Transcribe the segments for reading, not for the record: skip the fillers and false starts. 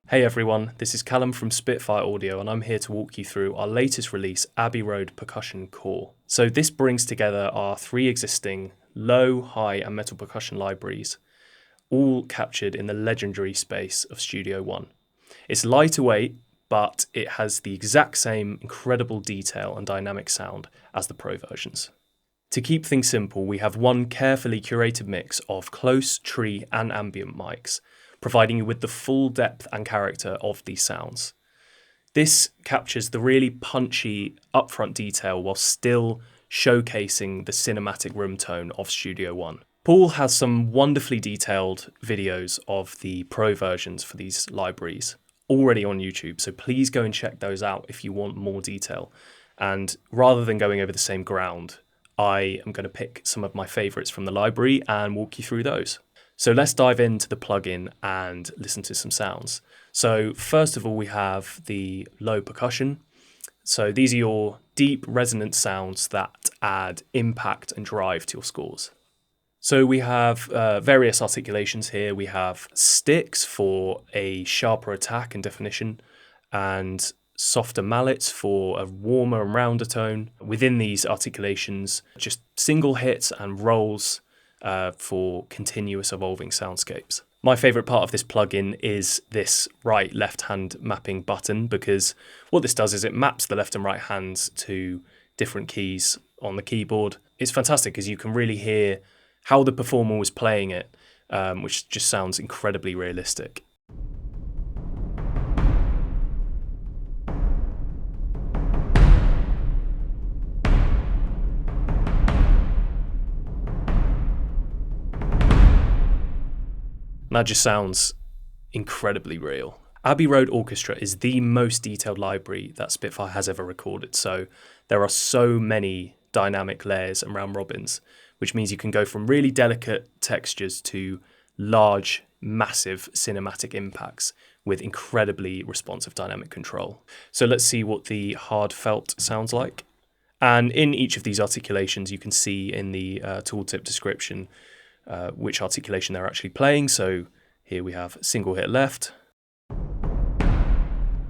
Hey everyone, this is Callum from Spitfire Audio and I'm here to walk you through our latest release, Abbey Road Percussion Core. So this brings together our three existing low, high and metal percussion libraries, all captured in the legendary space of Studio One. It's lighter weight, but it has the exact same incredible detail and dynamic sound as the Pro versions. To keep things simple, we have one carefully curated mix of close, tree and ambient mics, providing you with the full depth and character of these sounds. This captures the really punchy upfront detail while still showcasing the cinematic room tone of Studio One. Paul has some wonderfully detailed videos of the Pro versions for these libraries already on YouTube, so please go and check those out if you want more detail. And rather than going over the same ground, I am going to pick some of my favorites from the library and walk you through those. So let's dive into the plugin and listen to some sounds. So first of all, we have the low percussion. So these are your deep resonant sounds that add impact and drive to your scores. So we have various articulations here. We have sticks for a sharper attack and definition, and softer mallets for a warmer and rounder tone. Within these articulations, just single hits and rolls for continuous evolving soundscapes. My favourite part of this plugin is this right-left hand mapping button, because what this does is it maps the left and right hands to different keys on the keyboard. It's fantastic because you can really hear how the performer was playing it, which just sounds incredibly realistic. That just sounds incredibly real. Abbey Road Orchestra is the most detailed library that Spitfire has ever recorded, so there are so many dynamic layers and round robins, which means you can go from really delicate textures to large, massive cinematic impacts with incredibly responsive dynamic control. So let's see what the hard felt sounds like. And in each of these articulations, you can see in the tooltip description which articulation they're actually playing. So here we have single hit left,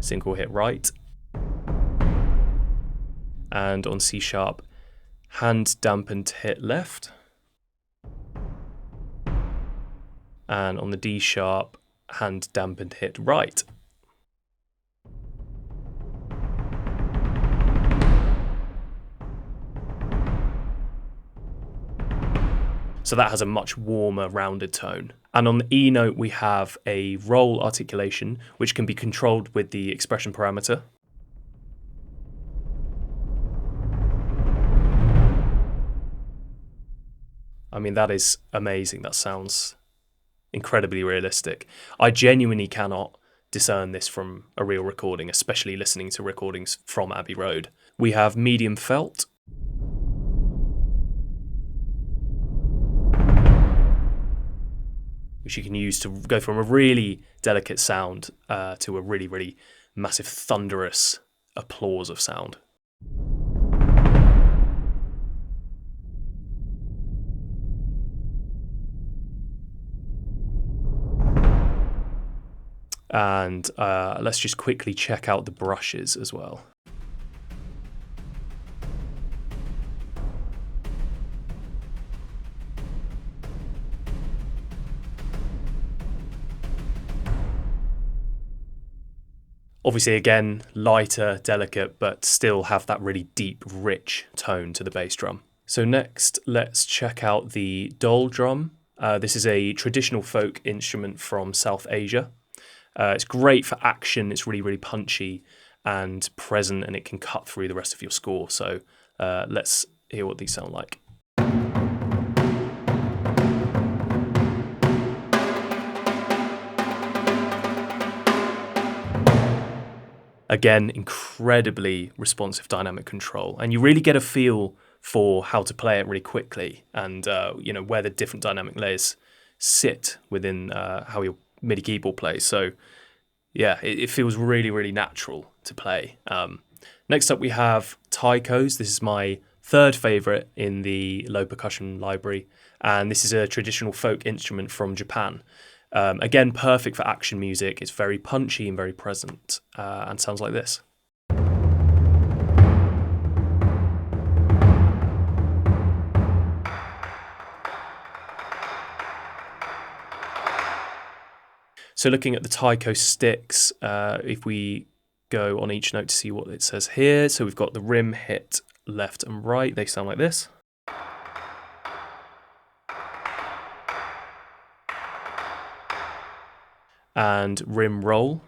single hit right, and on C sharp, hand dampened hit left, and on the D sharp, hand dampened hit right. So that has a much warmer, rounded tone. And on the E note, we have a roll articulation, which can be controlled with the expression parameter. I mean, that is amazing. That sounds incredibly realistic. I genuinely cannot discern this from a real recording, especially listening to recordings from Abbey Road. We have medium felt, which you can use to go from a really delicate sound to a really, really massive, thunderous applause of sound. And let's just quickly check out the brushes as well. Obviously, again, lighter, delicate, but still have that really deep, rich tone to the bass drum. So next, let's check out the Dhol drum. This is a traditional folk instrument from South Asia. It's great for action. It's really, really punchy and present, and it can cut through the rest of your score. So let's hear what these sound like. Again, incredibly responsive dynamic control, and you really get a feel for how to play it really quickly, and where the different dynamic layers sit within how your MIDI keyboard plays. So yeah, it feels really, really natural to play. Next up, we have Taikos. This is my third favorite in the low percussion library, and this is a traditional folk instrument from Japan. Again, perfect for action music. It's very punchy and very present, and sounds like this. So looking at the Taikos sticks, if we go on each note to see what it says here, so we've got the rim, hit, left and right. They sound like this. And rim roll.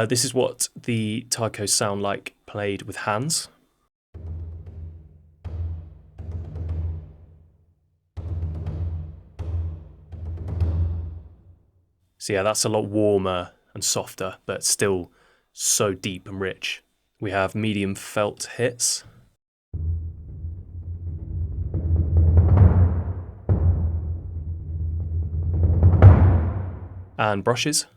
This is what the Taikos sound like played with hands. So yeah, that's a lot warmer and softer, but still so deep and rich. We have medium felt hits. And brushes.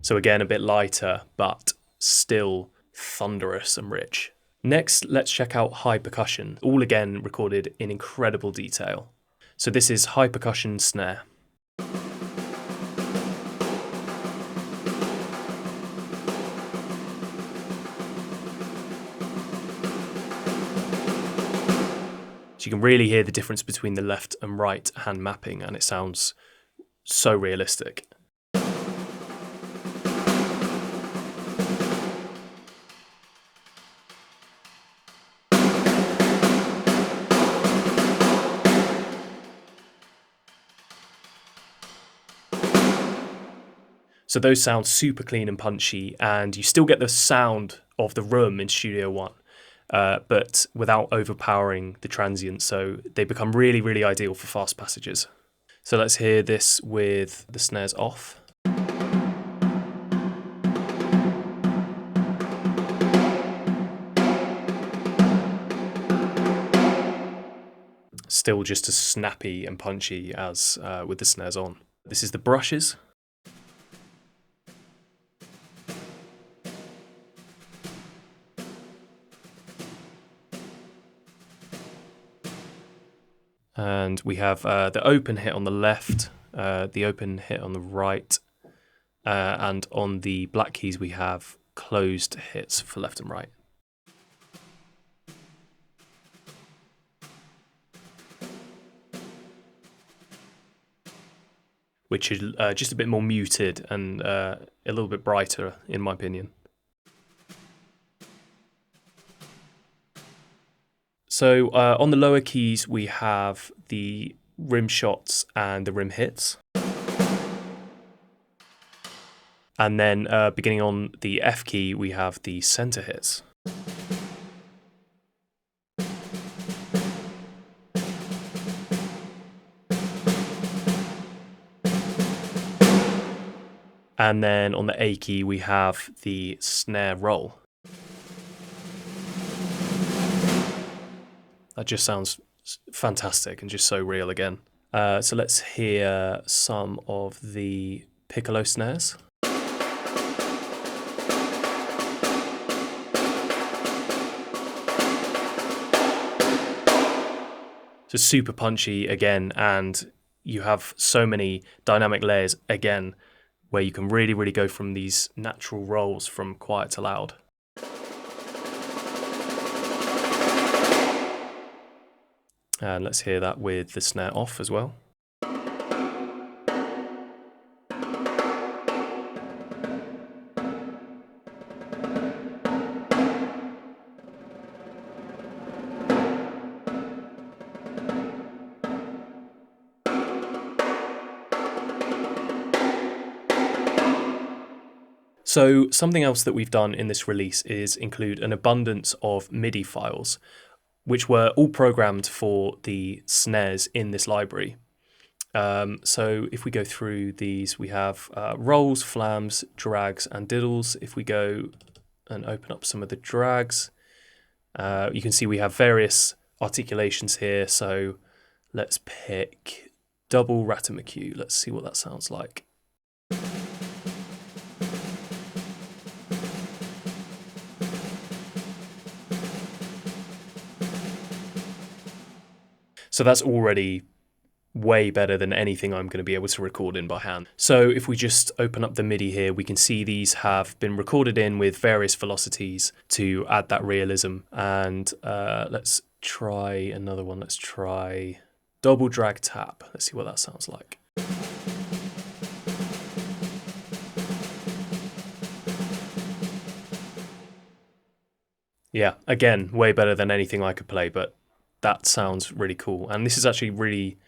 So again, a bit lighter, but still thunderous and rich. Next, let's check out high percussion, all again recorded in incredible detail. So this is high percussion snare. So you can really hear the difference between the left and right hand mapping, and it sounds so realistic. So those sound super clean and punchy, and you still get the sound of the room in Studio One, but without overpowering the transient. So they become really, really ideal for fast passages. So let's hear this with the snares off. Still just as snappy and punchy as with the snares on. This is the brushes. And we have the open hit on the left, the open hit on the right, and on the black keys we have closed hits for left and right. Which is just a bit more muted and a little bit brighter, in my opinion. So on the lower keys, we have the rim shots and the rim hits. And then beginning on the F key, we have the center hits. And then on the A key, we have the snare roll. That just sounds fantastic and just so real again. So let's hear some of the Piccolo snares. So super punchy again, and you have so many dynamic layers again, where you can really, really go from these natural rolls from quiet to loud. And let's hear that with the snare off as well. So something else that we've done in this release is include an abundance of MIDI files, which were all programmed for the snares in this library. So if we go through these, we have rolls, flams, drags, and diddles. If we go and open up some of the drags, you can see we have various articulations here. So let's pick double rudiment. Let's see what that sounds like. So that's already way better than anything I'm going to be able to record in by hand. So if we just open up the MIDI here, we can see these have been recorded in with various velocities to add that realism. And let's try another one. Let's try double drag tap. Let's see what that sounds like. Yeah, again, way better than anything I could play, but that sounds really cool. And this is actually really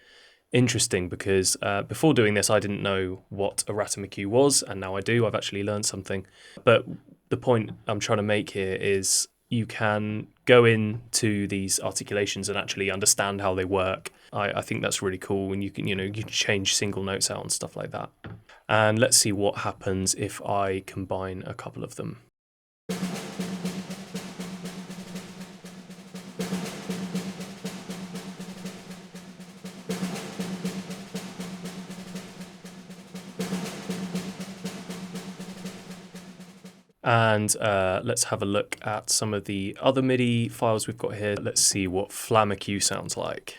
interesting because before doing this, I didn't know what a rudiment was, and now I do. I've actually learned something. But the point I'm trying to make here is you can go into these articulations and actually understand how they work. I think that's really cool, and you can change single notes out and stuff like that. And let's see what happens if I combine a couple of them. And let's have a look at some of the other MIDI files we've got here. Let's see what flammeque sounds like.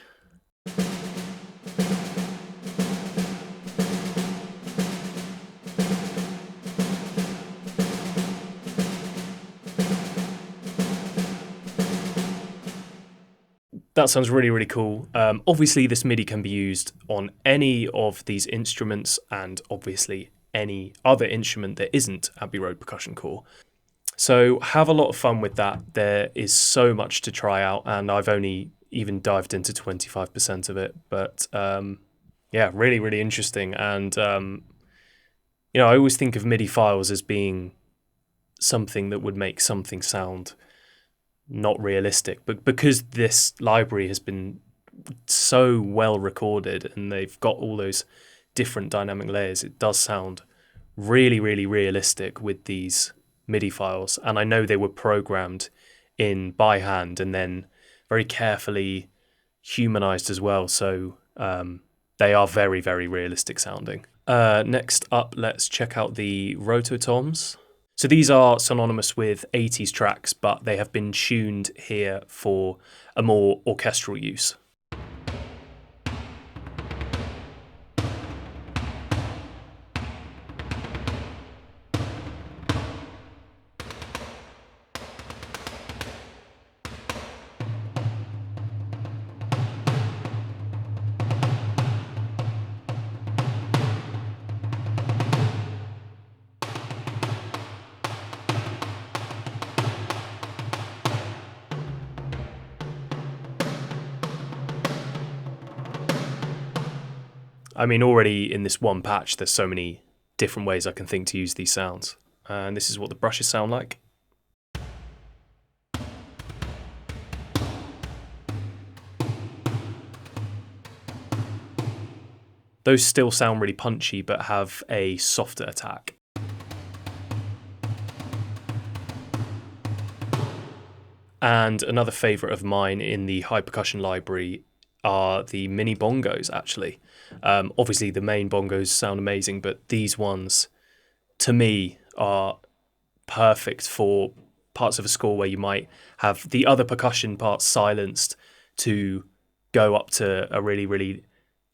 That sounds really, really cool. Obviously, this MIDI can be used on any of these instruments and obviously any other instrument that isn't Abbey Road Percussion Core. So have a lot of fun with that. There is so much to try out, and I've only even dived into 25% of it. But yeah, really, really interesting. And I always think of MIDI files as being something that would make something sound not realistic. But because this library has been so well recorded and they've got all those different dynamic layers, it does sound really, really realistic with these MIDI files. And I know they were programmed in by hand and then very carefully humanized as well. So they are very, very realistic sounding. Next up, let's check out the Roto toms. So these are synonymous with 80s tracks, but they have been tuned here for a more orchestral use. I mean, already in this one patch, there's so many different ways I can think to use these sounds. And this is what the brushes sound like. Those still sound really punchy, but have a softer attack. And another favourite of mine in the high percussion library are the mini bongos, actually. Obviously, the main bongos sound amazing, but these ones, to me, are perfect for parts of a score where you might have the other percussion parts silenced to go up to a really, really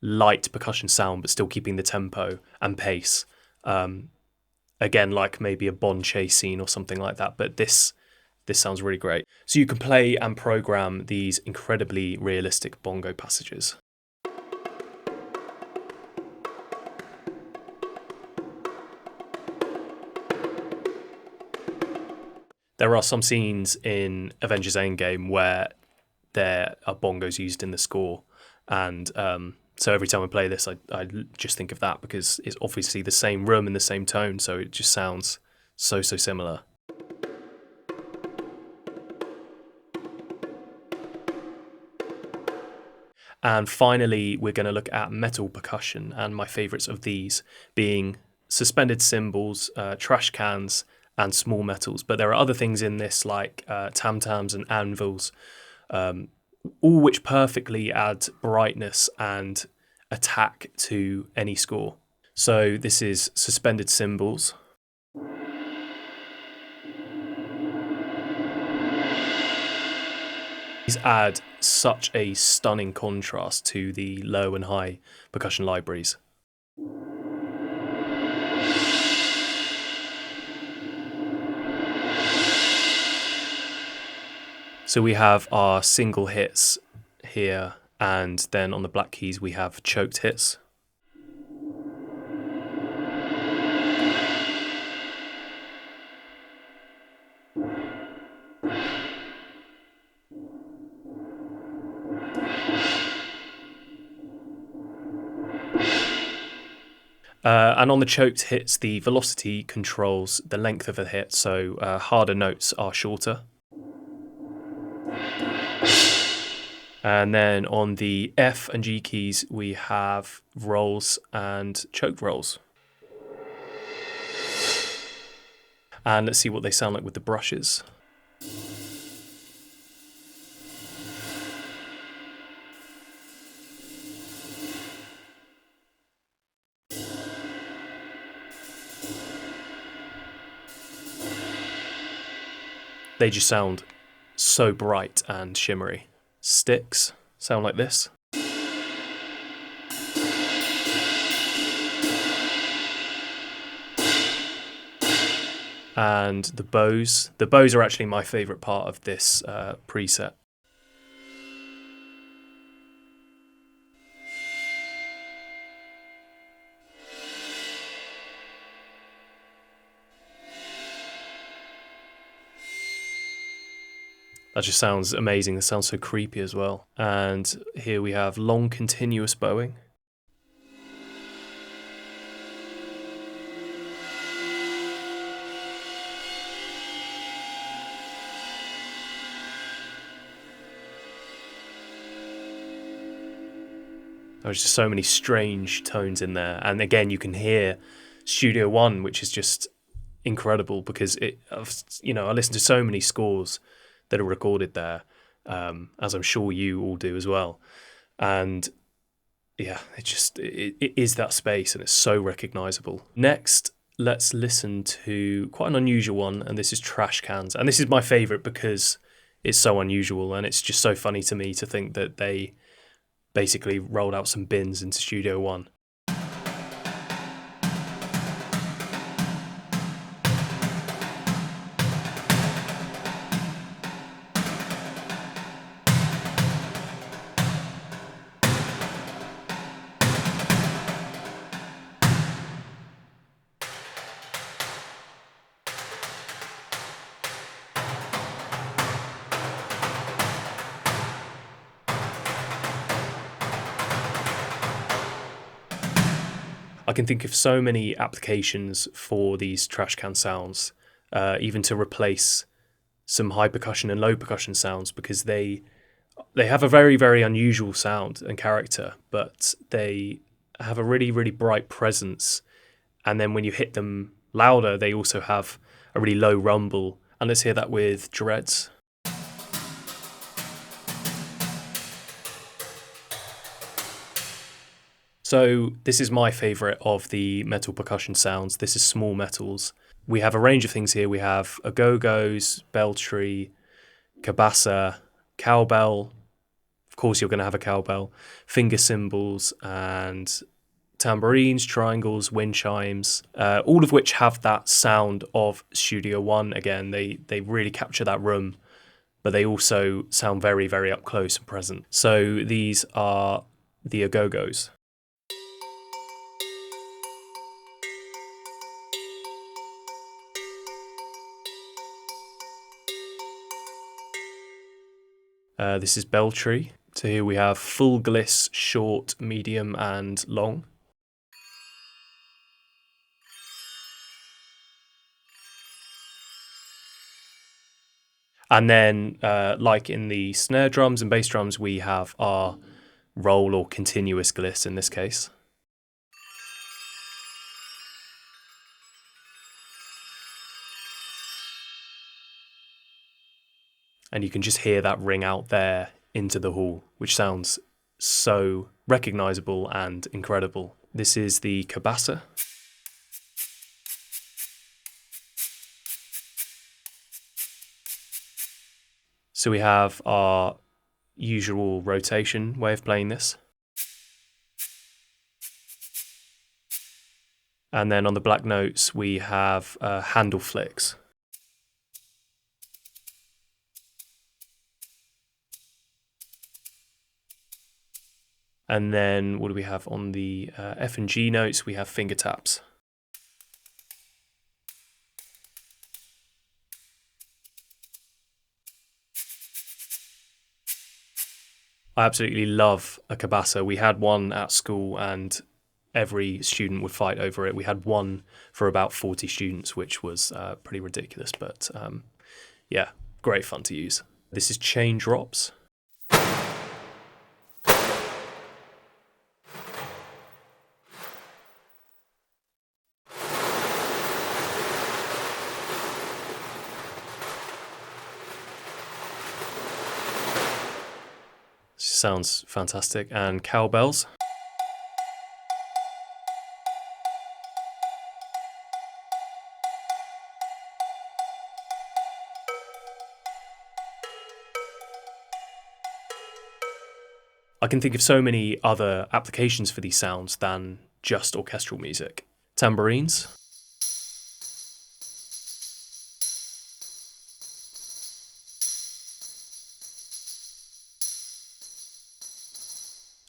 light percussion sound, but still keeping the tempo and pace. Again, like maybe a Bond chase scene or something like that, but this sounds really great. So you can play and program these incredibly realistic bongo passages. There are some scenes in Avengers Endgame where there are bongos used in the score, and so every time I play this, I just think of that because it's obviously the same room and the same tone, so it just sounds so similar. And finally, we're going to look at metal percussion, and my favourites of these being suspended cymbals, trash cans, and small metals. But there are other things in this like tam-tams and anvils, all which perfectly add brightness and attack to any score. So this is suspended cymbals. These add such a stunning contrast to the low and high percussion libraries. So we have our single hits here, and then on the black keys we have choked hits. And on the choked hits, the velocity controls the length of a hit, so harder notes are shorter. And then on the F and G keys, we have rolls and choked rolls. And let's see what they sound like with the brushes. They just sound so bright and shimmery. Sticks sound like this. And the bows. The bows are actually my favourite part of this preset. That just sounds amazing. That sounds so creepy as well. And here we have long continuous bowing. There's just so many strange tones in there. And again, you can hear Studio One, which is just incredible because I listen to so many scores that are recorded there, as I'm sure you all do as well. And yeah, it is that space, and it's so recognizable. Next, let's listen to quite an unusual one, and this is trash cans. And this is my favorite because it's so unusual, and it's just so funny to me to think that they basically rolled out some bins into Studio One. I can think of so many applications for these trash can sounds, even to replace some high percussion and low percussion sounds, because they have a very, very unusual sound and character, but they have a really, really bright presence. And then when you hit them louder, they also have a really low rumble. And let's hear that with Dreads. So this is my favourite of the metal percussion sounds. This is small metals. We have a range of things here. We have agogos, belltree, cabasa, cowbell. Of course, you're going to have a cowbell, finger cymbals, and tambourines, triangles, wind chimes, all of which have that sound of Studio One. Again, they really capture that room, but they also sound very, very up close and present. So these are the agogos. This is belltree. So here we have full gliss, short, medium, and long. And then, like in the snare drums and bass drums, we have our roll or continuous gliss in this case. And you can just hear that ring out there into the hall, which sounds so recognizable and incredible. This is the cabasa. So we have our usual rotation way of playing this. And then on the black notes, we have handle flicks. And then what do we have on the F and G notes? We have finger taps. I absolutely love a cabasa. We had one at school and every student would fight over it. We had one for about 40 students, which was pretty ridiculous, but yeah, great fun to use. This is chain drops. Sounds fantastic. And cowbells. I can think of so many other applications for these sounds than just orchestral music. Tambourines.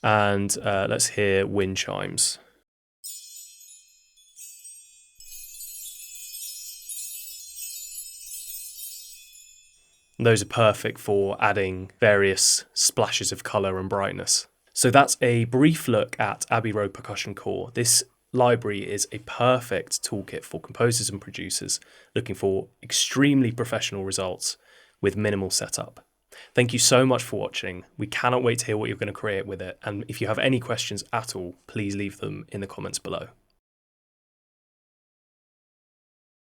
And let's hear wind chimes. And those are perfect for adding various splashes of colour and brightness. So that's a brief look at Abbey Road Percussion Core. This library is a perfect toolkit for composers and producers looking for extremely professional results with minimal setup. Thank you so much for watching. We cannot wait to hear what you're going to create with it. And if you have any questions at all, please leave them in the comments below.